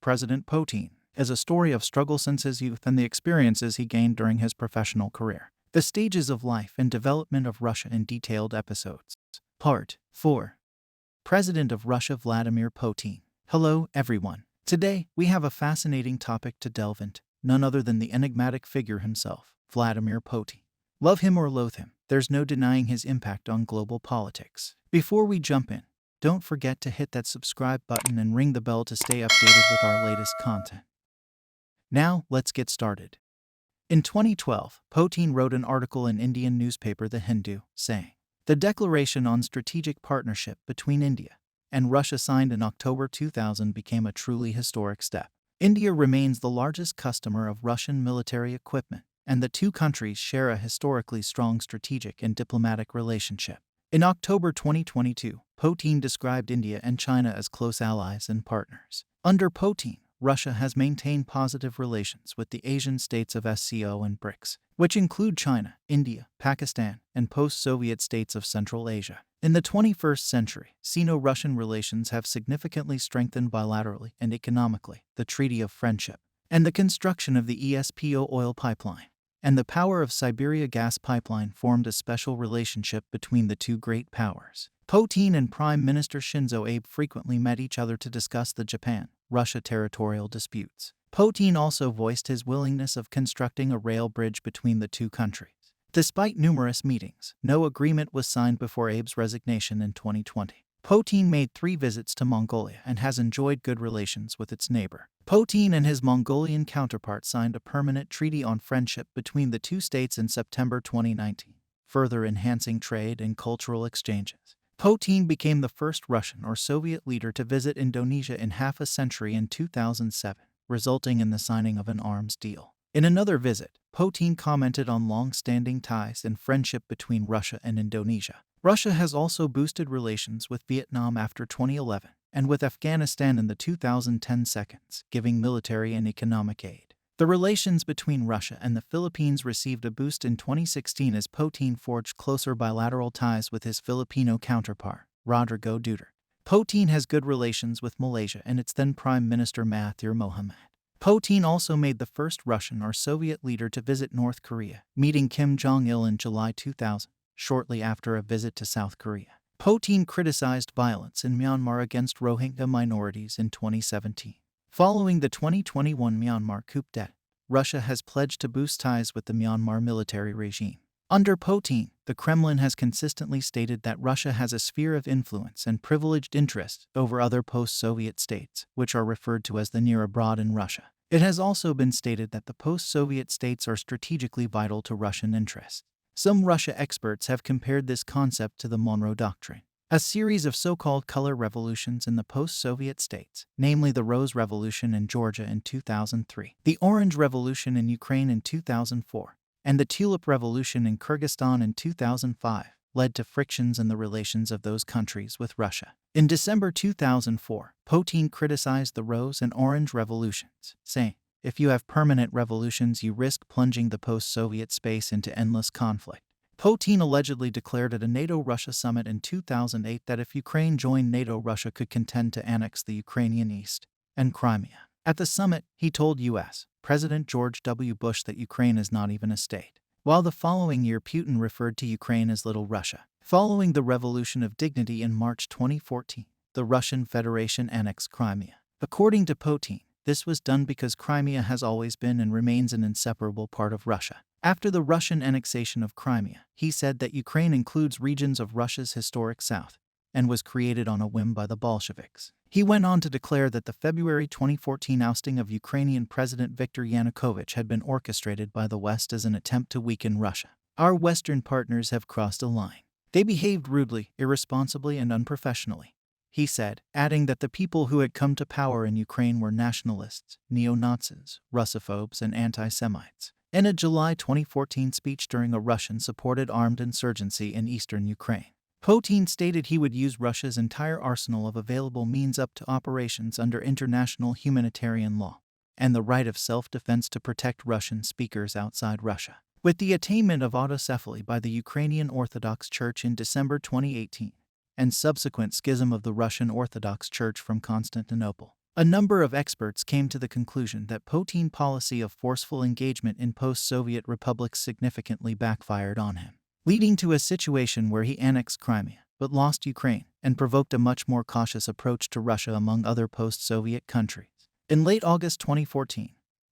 President Putin is a story of struggle since his youth and the experiences he gained during his professional career. The stages of life and development of Russia in detailed episodes. Part 4. President of Russia Vladimir Putin. Hello, everyone. Today, we have a fascinating topic to delve into, none other than the enigmatic figure himself, Vladimir Putin. Love him or loathe him, there's no denying his impact on global politics. Before we jump in, don't forget to hit that subscribe button and ring the bell to stay updated with our latest content. Now, let's get started. In 2012, Putin wrote an article in Indian newspaper The Hindu, saying, "The declaration on strategic partnership between India and Russia signed in October 2000 became a truly historic step. India remains the largest customer of Russian military equipment, and the two countries share a historically strong strategic and diplomatic relationship." In October 2022, Putin described India and China as close allies and partners. Under Putin, Russia has maintained positive relations with the Asian states of SCO and BRICS, which include China, India, Pakistan, and post-Soviet states of Central Asia. In the 21st century, Sino-Russian relations have significantly strengthened bilaterally and economically. The Treaty of Friendship and the construction of the ESPO oil pipeline and the Power of Siberia gas pipeline formed a special relationship between the two great powers. Putin and Prime Minister Shinzo Abe frequently met each other to discuss the Japan-Russia territorial disputes. Putin also voiced his willingness of constructing a rail bridge between the two countries. Despite numerous meetings, no agreement was signed before Abe's resignation in 2020. Putin made 3 visits to Mongolia and has enjoyed good relations with its neighbor. Putin and his Mongolian counterpart signed a permanent treaty on friendship between the two states in September 2019, further enhancing trade and cultural exchanges. Putin became the first Russian or Soviet leader to visit Indonesia in half a century in 2007, resulting in the signing of an arms deal. In another visit, Putin commented on long-standing ties and friendship between Russia and Indonesia. Russia has also boosted relations with Vietnam after 2011 and with Afghanistan in the 2010 seconds, giving military and economic aid. The relations between Russia and the Philippines received a boost in 2016 as Putin forged closer bilateral ties with his Filipino counterpart, Rodrigo Duterte. Putin has good relations with Malaysia and its then Prime Minister Mahathir Mohamad. Putin also made the first Russian or Soviet leader to visit North Korea, meeting Kim Jong-il in July 2000, shortly after a visit to South Korea. Putin criticized violence in Myanmar against Rohingya minorities in 2017. Following the 2021 Myanmar coup d'etat, Russia has pledged to boost ties with the Myanmar military regime. Under Putin, the Kremlin has consistently stated that Russia has a sphere of influence and privileged interest over other post-Soviet states, which are referred to as the near abroad in Russia. It has also been stated that the post-Soviet states are strategically vital to Russian interests. Some Russia experts have compared this concept to the Monroe Doctrine, a series of so-called color revolutions in the post-Soviet states, namely the Rose Revolution in Georgia in 2003, the Orange Revolution in Ukraine in 2004, and the Tulip Revolution in Kyrgyzstan in 2005, led to frictions in the relations of those countries with Russia. In December 2004, Putin criticized the Rose and Orange Revolutions, saying, "If you have permanent revolutions, you risk plunging the post-Soviet space into endless conflict." Putin allegedly declared at a NATO-Russia summit in 2008 that if Ukraine joined NATO, Russia could contend to annex the Ukrainian East and Crimea. At the summit, he told U.S. President George W. Bush that Ukraine is not even a state, while the following year Putin referred to Ukraine as Little Russia. Following the Revolution of Dignity in March 2014, the Russian Federation annexed Crimea. According to Putin, this was done because Crimea has always been and remains an inseparable part of Russia. After the Russian annexation of Crimea, he said that Ukraine includes regions of Russia's historic south and was created on a whim by the Bolsheviks. He went on to declare that the February 2014 ousting of Ukrainian President Viktor Yanukovych had been orchestrated by the West as an attempt to weaken Russia. "Our Western partners have crossed a line. They behaved rudely, irresponsibly, and unprofessionally," he said, adding that the people who had come to power in Ukraine were nationalists, neo-Nazis, Russophobes, and anti-Semites. In a July 2014 speech during a Russian-supported armed insurgency in eastern Ukraine, Putin stated he would use Russia's entire arsenal of available means up to operations under international humanitarian law and the right of self-defense to protect Russian speakers outside Russia. With the attainment of autocephaly by the Ukrainian Orthodox Church in December 2018 and subsequent schism of the Russian Orthodox Church from Constantinople, A number of experts came to the conclusion that Putin's policy of forceful engagement in post-Soviet republics significantly backfired on him, leading to a situation where he annexed Crimea, but lost Ukraine, and provoked a much more cautious approach to Russia among other post-Soviet countries. In late August 2014,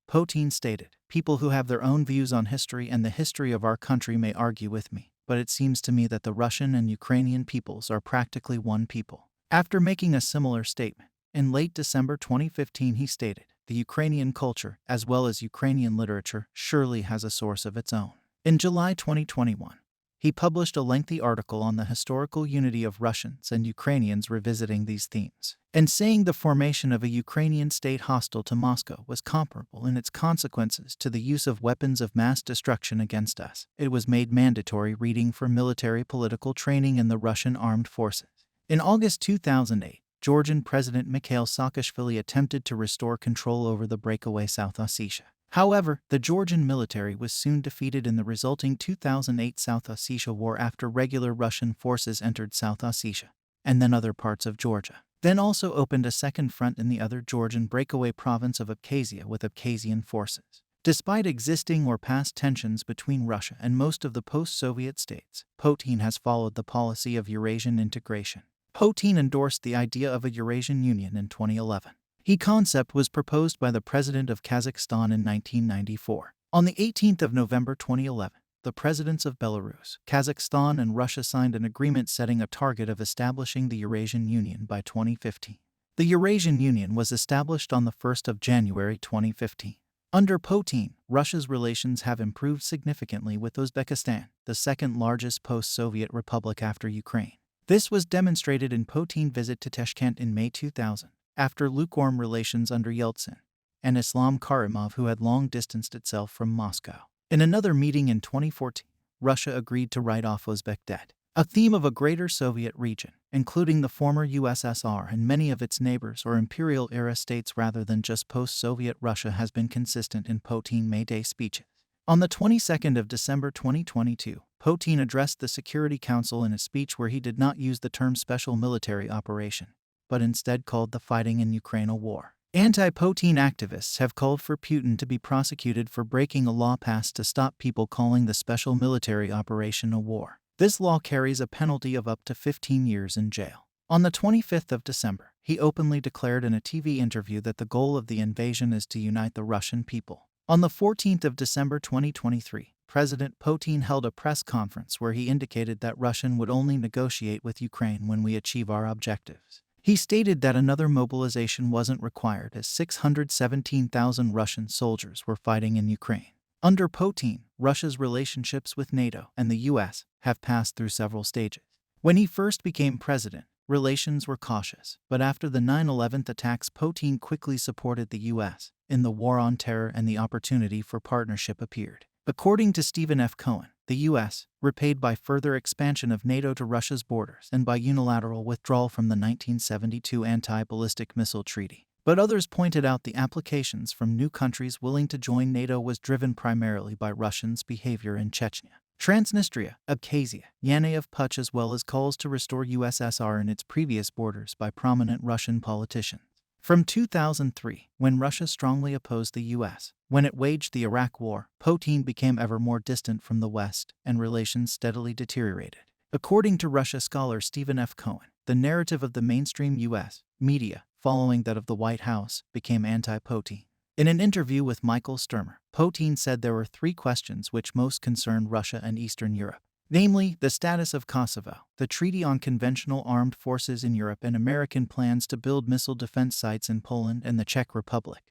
Putin stated, "People who have their own views on history and the history of our country may argue with me, but it seems to me that the Russian and Ukrainian peoples are practically one people." After making a similar statement, in late December 2015 he stated, "The Ukrainian culture, as well as Ukrainian literature, surely has a source of its own." In July 2021, he published a lengthy article on the historical unity of Russians and Ukrainians revisiting these themes, and saying the formation of a Ukrainian state hostile to Moscow was comparable in its consequences to the use of weapons of mass destruction against us. It was made mandatory reading for military political training in the Russian armed forces. In August 2008, Georgian President Mikhail Saakashvili attempted to restore control over the breakaway South Ossetia. However, the Georgian military was soon defeated in the resulting 2008 South Ossetia War after regular Russian forces entered South Ossetia, and then other parts of Georgia. Then also opened a second front in the other Georgian breakaway province of Abkhazia with Abkhazian forces. Despite existing or past tensions between Russia and most of the post-Soviet states, Putin has followed the policy of Eurasian integration. Putin endorsed the idea of a Eurasian Union in 2011. The concept was proposed by the President of Kazakhstan in 1994. On the 18th of November 2011, the presidents of Belarus, Kazakhstan, and Russia signed an agreement setting a target of establishing the Eurasian Union by 2015. The Eurasian Union was established on the 1st of January 2015. Under Putin, Russia's relations have improved significantly with Uzbekistan, the second largest post-Soviet republic after Ukraine. This was demonstrated in Putin's visit to Tashkent in May 2000. After lukewarm relations under Yeltsin, and Islam Karimov, who had long distanced itself from Moscow. In another meeting in 2014, Russia agreed to write off Uzbek debt, a theme of a greater Soviet region, including the former USSR and many of its neighbors or imperial-era states rather than just post-Soviet Russia, has been consistent in Putin's May Day speeches. On the 22nd of December 2022, Putin addressed the Security Council in a speech where he did not use the term special military operation, but instead called the fighting in Ukraine a war. Anti-Putin activists have called for Putin to be prosecuted for breaking a law passed to stop people calling the special military operation a war. This law carries a penalty of up to 15 years in jail. On the 25th of December, he openly declared in a TV interview that the goal of the invasion is to unite the Russian people. On the 14th of December 2023, President Putin held a press conference where he indicated that Russia would only negotiate with Ukraine when we achieve our objectives. He stated that another mobilization wasn't required as 617,000 Russian soldiers were fighting in Ukraine. Under Putin, Russia's relationships with NATO and the US have passed through several stages. When he first became president, relations were cautious, but after the 9/11 attacks, Putin quickly supported the US in the war on terror, and the opportunity for partnership appeared. According to Stephen F. Cohen, the U.S., repaid by further expansion of NATO to Russia's borders and by unilateral withdrawal from the 1972 Anti-Ballistic Missile Treaty. But others pointed out the applications from new countries willing to join NATO was driven primarily by Russians' behavior in Chechnya, Transnistria, Abkhazia, Yanayev Puch, as well as calls to restore USSR in its previous borders by prominent Russian politicians. From 2003, when Russia strongly opposed the U.S., when it waged the Iraq War, Putin became ever more distant from the West, and relations steadily deteriorated. According to Russia scholar Stephen F. Cohen, the narrative of the mainstream U.S. media, following that of the White House, became anti-Putin. In an interview with Michael Sturmer, Putin said there were three questions which most concerned Russia and Eastern Europe. Namely, the status of Kosovo, the Treaty on Conventional Armed Forces in Europe, and American plans to build missile defense sites in Poland and the Czech Republic,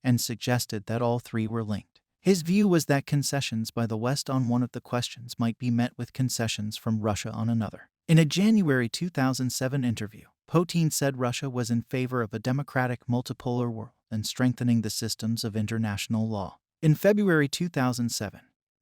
and suggested that all three were linked. His view was that concessions by the West on one of the questions might be met with concessions from Russia on another. In a January 2007 interview, Putin said Russia was in favor of a democratic multipolar world and strengthening the systems of international law. In February 2007,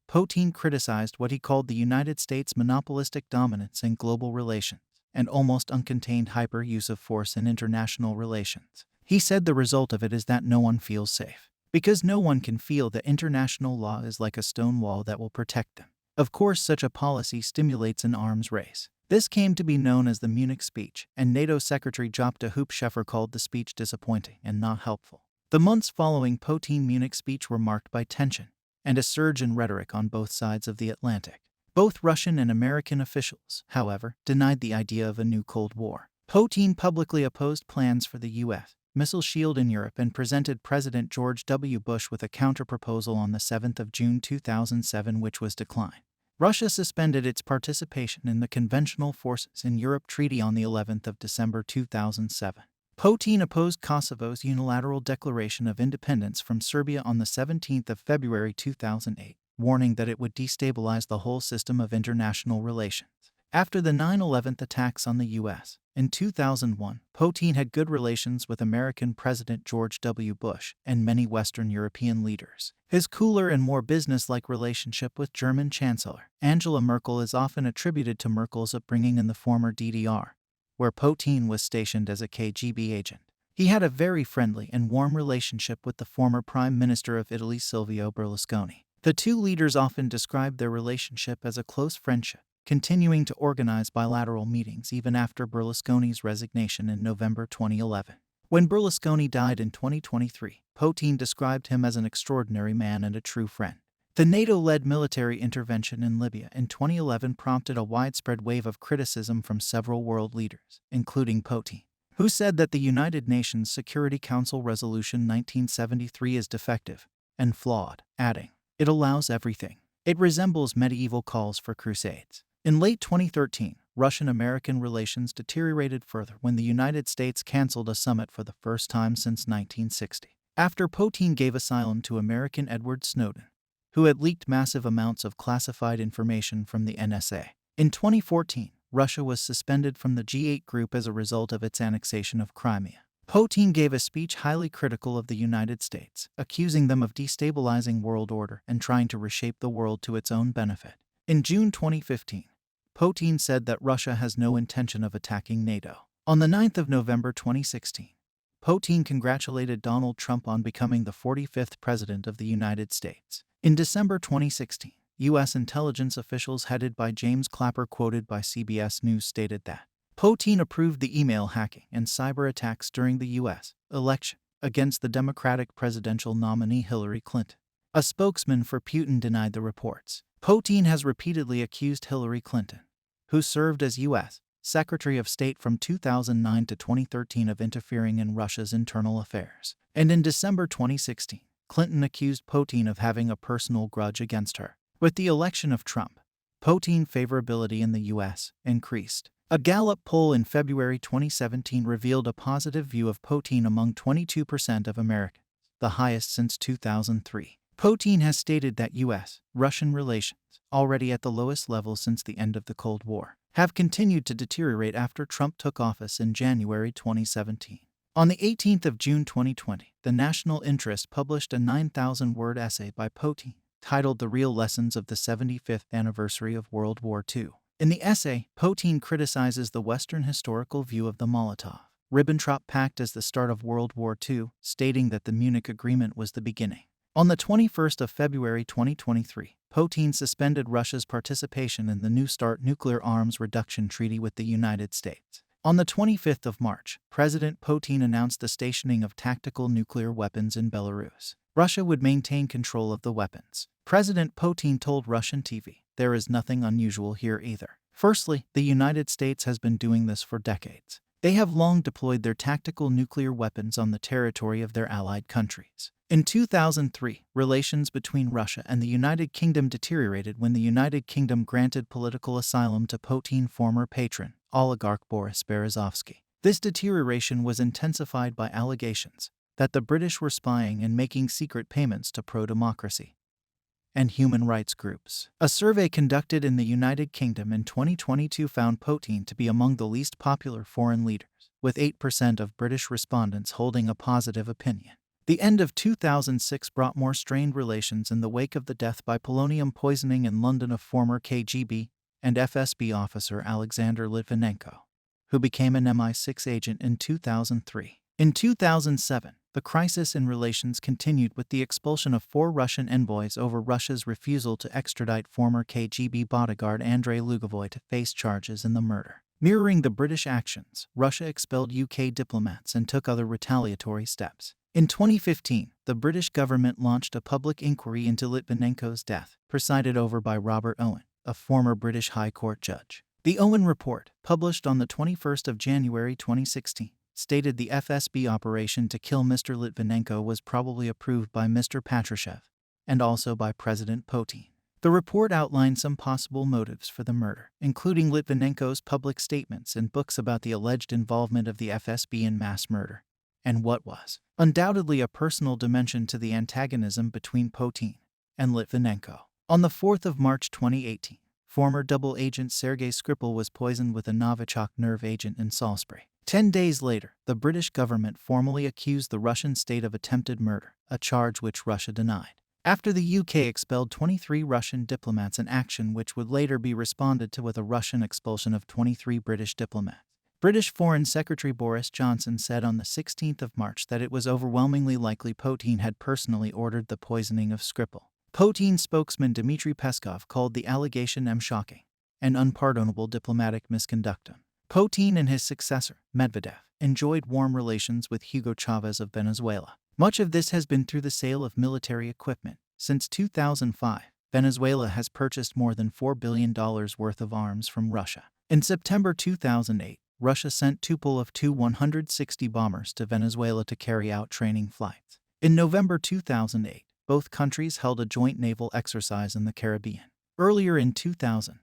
Putin criticized what he called the United States' monopolistic dominance in global relations and almost uncontained hyper-use of force in international relations. He said the result of it is that no one feels safe, because no one can feel that international law is like a stone wall that will protect them. Of course, such a policy stimulates an arms race. This came to be known as the Munich speech, and NATO Secretary Jopta Hoopscheffer called the speech disappointing and not helpful. The months following Putin's Munich speech were marked by tension and a surge in rhetoric on both sides of the Atlantic. Both Russian and American officials, however, denied the idea of a new Cold War. Putin publicly opposed plans for the U.S. missile shield in Europe and presented President George W. Bush with a counterproposal on the 7th of June 2007, which was declined. Russia suspended its participation in the Conventional Forces in Europe Treaty on the 11th of December 2007. Putin opposed Kosovo's unilateral declaration of independence from Serbia on the 17th of February 2008, warning that it would destabilize the whole system of international relations. After the 9/11 attacks on the U.S. in 2001, Putin had good relations with American President George W. Bush and many Western European leaders. His cooler and more business-like relationship with German Chancellor Angela Merkel is often attributed to Merkel's upbringing in the former DDR, where Putin was stationed as a KGB agent. He had a very friendly and warm relationship with the former Prime Minister of Italy Silvio Berlusconi. The two leaders often described their relationship as a close friendship, continuing to organize bilateral meetings even after Berlusconi's resignation in November 2011. When Berlusconi died in 2023, Putin described him as an extraordinary man and a true friend. The NATO-led military intervention in Libya in 2011 prompted a widespread wave of criticism from several world leaders, including Putin, who said that the United Nations Security Council Resolution 1973 is defective and flawed, adding, "It allows everything. It resembles medieval calls for crusades." In late 2013, Russian-American relations deteriorated further when the United States canceled a summit for the first time since 1960. After Putin gave asylum to American Edward Snowden, who had leaked massive amounts of classified information from the NSA. In 2014, Russia was suspended from the G8 group as a result of its annexation of Crimea. Putin gave a speech highly critical of the United States, accusing them of destabilizing world order and trying to reshape the world to its own benefit. In June 2015, Putin said that Russia has no intention of attacking NATO. On the 9th of November 2016, Putin congratulated Donald Trump on becoming the 45th President of the United States. In December 2016, U.S. intelligence officials headed by James Clapper, quoted by CBS News, stated that Putin approved the email hacking and cyber attacks during the U.S. election against the Democratic presidential nominee Hillary Clinton. A spokesman for Putin denied the reports. Putin has repeatedly accused Hillary Clinton, who served as U.S. Secretary of State from 2009 to 2013, of interfering in Russia's internal affairs. And in December 2016, Clinton accused Putin of having a personal grudge against her. With the election of Trump, Putin's favorability in the U.S. increased. A Gallup poll in February 2017 revealed a positive view of Putin among 22% of Americans, the highest since 2003. Putin has stated that U.S.-Russian relations, already at the lowest level since the end of the Cold War, have continued to deteriorate after Trump took office in January 2017. On the 18th of June 2020, The National Interest published a 9,000-word essay by Putin titled "The Real Lessons of the 75th Anniversary of World War II." In the essay, Putin criticizes the Western historical view of the Molotov-Ribbentrop Pact as the start of World War II, stating that the Munich Agreement was the beginning. On the 21st of February 2023, Putin suspended Russia's participation in the New START nuclear arms reduction treaty with the United States. On the 25th of March, President Putin announced the stationing of tactical nuclear weapons in Belarus. Russia would maintain control of the weapons. President Putin told Russian TV, "There is nothing unusual here either. Firstly, the United States has been doing this for decades. They have long deployed their tactical nuclear weapons on the territory of their allied countries." In 2003, relations between Russia and the United Kingdom deteriorated when the United Kingdom granted political asylum to Putin's former patron, oligarch Boris Berezovsky. This deterioration was intensified by allegations that the British were spying and making secret payments to pro-democracy and human rights groups. A survey conducted in the United Kingdom in 2022 found Putin to be among the least popular foreign leaders, with 8% of British respondents holding a positive opinion. The end of 2006 brought more strained relations in the wake of the death by polonium poisoning in London of former KGB and FSB officer Alexander Litvinenko, who became an MI6 agent in 2003. In 2007, the crisis in relations continued with the expulsion of 4 Russian envoys over Russia's refusal to extradite former KGB bodyguard Andrei Lugovoy to face charges in the murder. Mirroring the British actions, Russia expelled UK diplomats and took other retaliatory steps. In 2015, the British government launched a public inquiry into Litvinenko's death, presided over by Robert Owen, a former British High Court judge. The Owen Report, published on the 21st of January 2016, stated the FSB operation to kill Mr. Litvinenko was probably approved by Mr. Patrushev and also by President Putin. The report outlined some possible motives for the murder, including Litvinenko's public statements and books about the alleged involvement of the FSB in mass murder, and what was undoubtedly a personal dimension to the antagonism between Putin and Litvinenko. On the 4th of March 2018, former double agent Sergei Skripal was poisoned with a Novichok nerve agent in Salisbury. 10 days later, the British government formally accused the Russian state of attempted murder, a charge which Russia denied. After the UK expelled 23 Russian diplomats, an action which would later be responded to with a Russian expulsion of 23 British diplomats. British Foreign Secretary Boris Johnson said on the 16th of March that it was overwhelmingly likely Putin had personally ordered the poisoning of Skripal. Putin spokesman Dmitry Peskov called the allegation shocking and unpardonable diplomatic misconduct. Putin and his successor, Medvedev, enjoyed warm relations with Hugo Chavez of Venezuela. Much of this has been through the sale of military equipment. Since 2005, Venezuela has purchased more than $4 billion worth of arms from Russia. In September 2008, Russia sent Tupolev of Tu-160 bombers to Venezuela to carry out training flights. In November 2008, both countries held a joint naval exercise in the Caribbean. Earlier in 2000,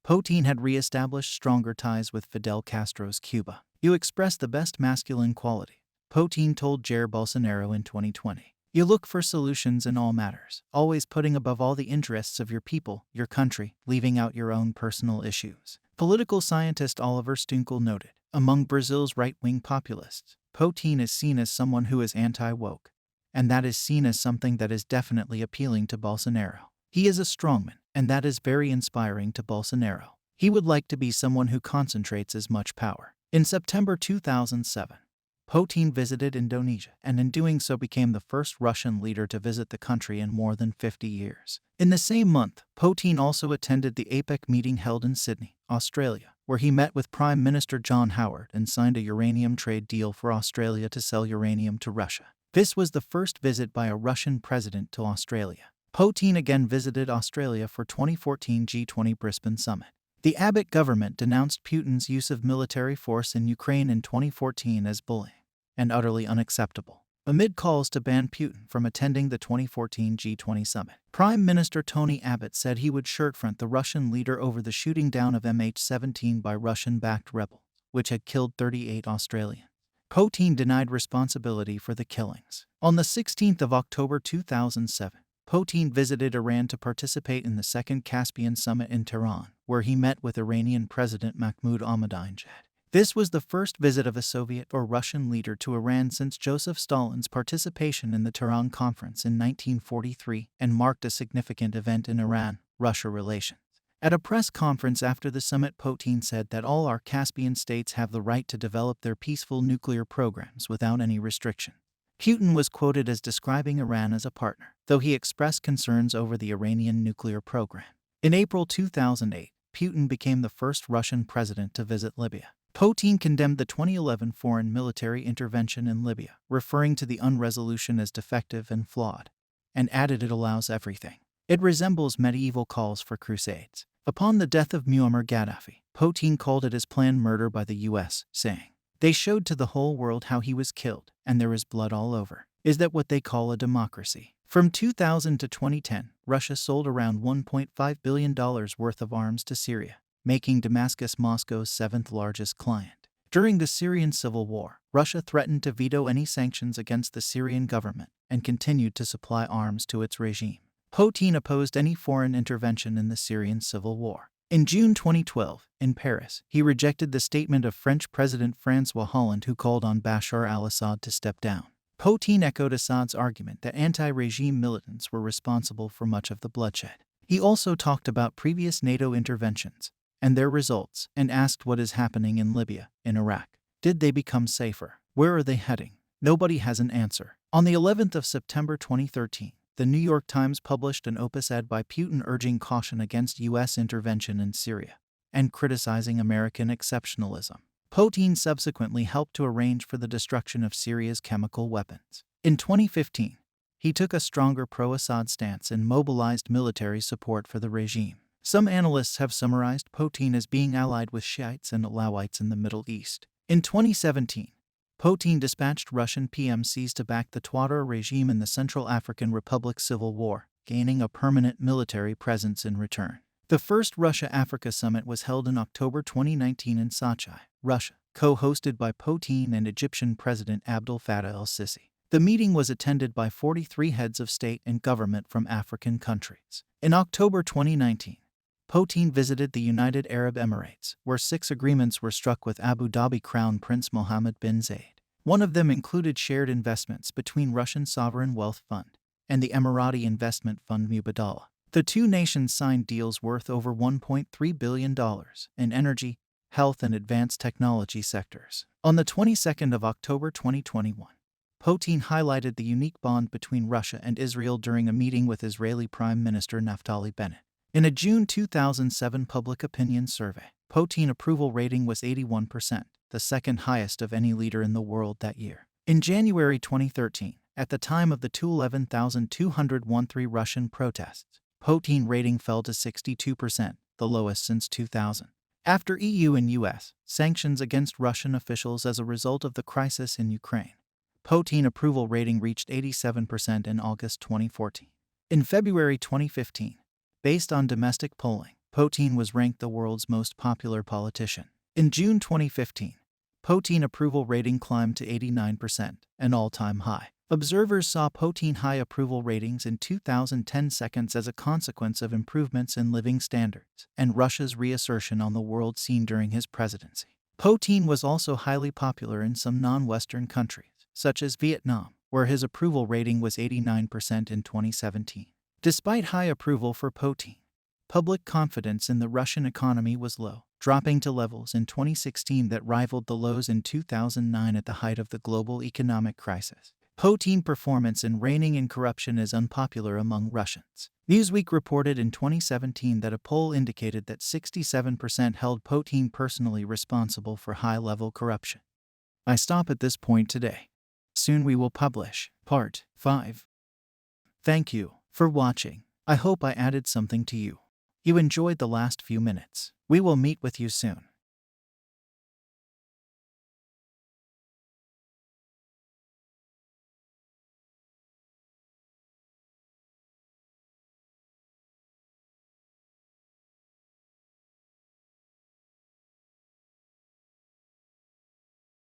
Putin had re-established stronger ties with Fidel Castro's Cuba. "You express the best masculine quality," Putin told Jair Bolsonaro in 2020. "You look for solutions in all matters, always putting above all the interests of your people, your country, leaving out your own personal issues." Political scientist Oliver Stunkel noted, among Brazil's right-wing populists, Putin is seen as someone who is anti-woke, and that is seen as something that is definitely appealing to Bolsonaro. He is a strongman, and that is very inspiring to Bolsonaro. He would like to be someone who concentrates as much power. In September 2007, Putin visited Indonesia, and in doing so became the first Russian leader to visit the country in more than 50 years. In the same month, Putin also attended the APEC meeting held in Sydney, Australia, where he met with Prime Minister John Howard and signed a uranium trade deal for Australia to sell uranium to Russia. This was the first visit by a Russian president to Australia. Putin again visited Australia for 2014 G20 Brisbane Summit. The Abbott government denounced Putin's use of military force in Ukraine in 2014 as bullying and utterly unacceptable, amid calls to ban Putin from attending the 2014 G20 summit. Prime Minister Tony Abbott said he would shirtfront the Russian leader over the shooting down of MH17 by Russian-backed rebels, which had killed 38 Australians. Putin denied responsibility for the killings. On the 16th of October 2007, Putin visited Iran to participate in the Second Caspian Summit in Tehran, where he met with Iranian President Mahmoud Ahmadinejad. This was the first visit of a Soviet or Russian leader to Iran since Joseph Stalin's participation in the Tehran Conference in 1943 and marked a significant event in Iran-Russia relations. At a press conference after the summit, Putin said that all our Caspian states have the right to develop their peaceful nuclear programs without any restriction. Putin was quoted as describing Iran as a partner, though he expressed concerns over the Iranian nuclear program. In April 2008, Putin became the first Russian president to visit Libya. Putin condemned the 2011 foreign military intervention in Libya, referring to the UN resolution as defective and flawed, and added it allows everything. It resembles medieval calls for crusades. Upon the death of Muammar Gaddafi, Putin called it his planned murder by the US, saying, "They showed to the whole world how he was killed, and there is blood all over. Is that what they call a democracy?" From 2000 to 2010, Russia sold around $1.5 billion worth of arms to Syria, making Damascus Moscow's seventh largest client. During the Syrian civil war, Russia threatened to veto any sanctions against the Syrian government and continued to supply arms to its regime. Putin opposed any foreign intervention in the Syrian civil war. In June 2012, in Paris, he rejected the statement of French President François Hollande, who called on Bashar al-Assad to step down. Putin echoed Assad's argument that anti-regime militants were responsible for much of the bloodshed. He also talked about previous NATO interventions and their results, and asked what is happening in Libya, in Iraq. Did they become safer? Where are they heading? Nobody has an answer. On the 11th of September 2013, the New York Times published an op-ed by Putin urging caution against U.S. intervention in Syria and criticizing American exceptionalism. Putin subsequently helped to arrange for the destruction of Syria's chemical weapons. In 2015, he took a stronger pro-Assad stance and mobilized military support for the regime. Some analysts have summarized Putin as being allied with Shiites and Alawites in the Middle East. In 2017, Putin dispatched Russian PMCs to back the Touadér regime in the Central African Republic civil war, gaining a permanent military presence in return. The first Russia-Africa summit was held in October 2019 in Sochi, Russia, co-hosted by Putin and Egyptian President Abdel Fattah el-Sisi. The meeting was attended by 43 heads of state and government from African countries. In October 2019, Putin visited the United Arab Emirates, where 6 agreements were struck with Abu Dhabi Crown Prince Mohammed bin Zayed. One of them included shared investments between Russian Sovereign Wealth Fund and the Emirati investment fund Mubadala. The two nations signed deals worth over $1.3 billion in energy, health, and advanced technology sectors. On the 22nd of October 2021, Putin highlighted the unique bond between Russia and Israel during a meeting with Israeli Prime Minister Naftali Bennett. In a June 2007 public opinion survey, Putin approval rating was 81%, the second highest of any leader in the world that year. In January 2013, at the time of the 211,213 Russian protests, Putin rating fell to 62%, the lowest since 2000. After EU and US sanctions against Russian officials as a result of the crisis in Ukraine, Putin approval rating reached 87% in August 2014. In February 2015, based on domestic polling, Putin was ranked the world's most popular politician. In June 2015, Putin approval rating climbed to 89%, an all-time high. Observers saw Putin high approval ratings in 2010 seconds as a consequence of improvements in living standards and Russia's reassertion on the world scene during his presidency. Putin was also highly popular in some non-Western countries, such as Vietnam, where his approval rating was 89% in 2017. Despite high approval for Putin, public confidence in the Russian economy was low, dropping to levels in 2016 that rivaled the lows in 2009 at the height of the global economic crisis. Putin's performance in reining in corruption is unpopular among Russians. Newsweek reported in 2017 that a poll indicated that 67% held Putin personally responsible for high-level corruption. I stop at this point today. Soon we will publish Part 5. Thank you for watching. I hope I added something to you. You enjoyed the last few minutes. We will meet with you soon.